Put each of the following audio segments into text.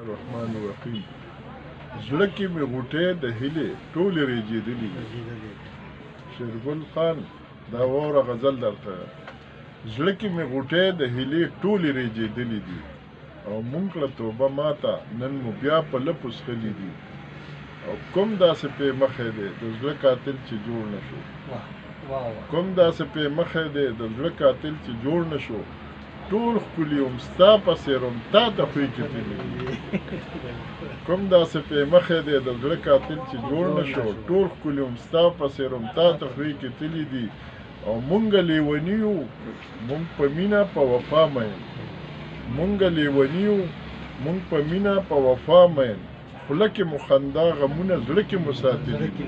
الرحمن الرحیم. زړه کې مې غوټې د هیلې ټولې ریجېدلې دي. شیرګل خان دا واوره غزل درته. زړه کې مې غوټې د هیلې ټولې ریجېدلې دي او مونږ کړه توبه ماته نن مو بیا په لپو څښلي دي او کوم داسې پې مخی دی د زړه قاتل چې جوړ نه شو. کوم داسې پې مخی دی د زړه قاتل چې جوړ نه شو. ټول ښکلي وم ستا په څېر وم تا ته خوی کتلي دي. کوم داسې پې مخی دی د زړه قاتل چې جوړ نه شو. ټول ښکلي وم ستا په څېر وم تا ته خوی کتلي دي او مونږ لیوني یو مونږ په مینه په وفا مین. مونږ لیوني یو مونږ په مینه په وفا مین. خوله کې مو خندا غمونه زړه کې مو ساتلي دي.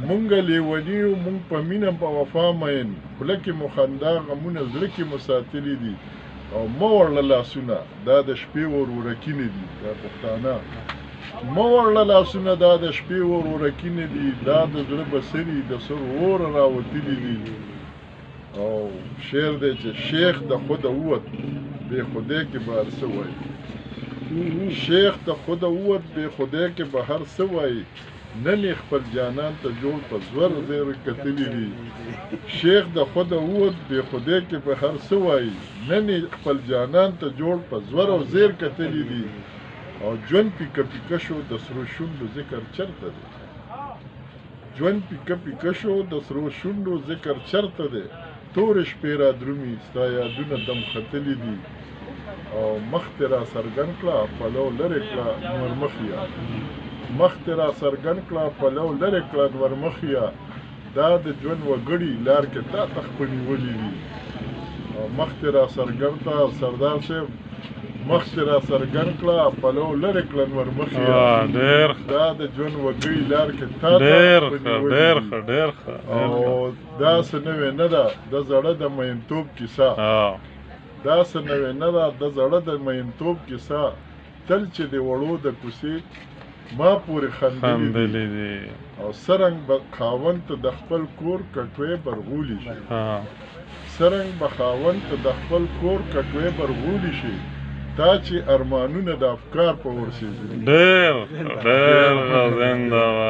مونږ لیوني یو مونږ په مینه په وفا مین. خوله کې مو خندا غمونه زړه کې مو ساتلي دي او مه وړله لاسونه دا د شپې ورورکینې دي. دا پښتانه مه وړله لاسونه دا د شپې ورورکینې دي. دا د زړه بسري د سر اوره راوتلي دي. او شعر دی چې شیخ د خوده ووت بې خدای کې به هر څه وایي. شیخ د خوده ووت بې خدای کې به هر څه وایي. نن یې خپل جانان ته جوړ په زور زیر کتلي دي. شیخ د خوده ووت بې خدای کې به هر څه وایي. نن یې خپل جانان ته جوړ په زور او زیر کتلي دي او ژوند پیکه پیکه شو د سرو شونډو ذکر چرته دی. ژوند پیکه پیکه شو د سرو شونډو ذکر چرته دی. تورې شپې را درومي ستا یادونه دم ختلي دي او مخ دې را څرګند کړه پلو لرې کړه نور مخیه. مخ دې را څرګند کړه پلو لرې کړه نور مخیه. دا د ژوند وګړي لار کې تا ته خپه نیولي دي او مخ دې را څرګند کړه سردار صاحب مخ دې را څرګند کړه پلو لرې کړه نور مخیه. دا د ژوند وګړي لار کې تا ته خپه نیولي دي او داسې نوې نه ده د زړه د مینتوب کیسه. داسې نوې نه ده د زړه د مینتوب کیسه. تل چې د وړو د کوڅې ما پورې خندلي دي او څرنګ به خاوند ته د خپل کور کټوې برغولي شي. څرنګ به خاوند ته د خپل کور کټوې برغولي شي. تا چې ارمانونه د افکار په ورسېږي. ډېر ډېر زنده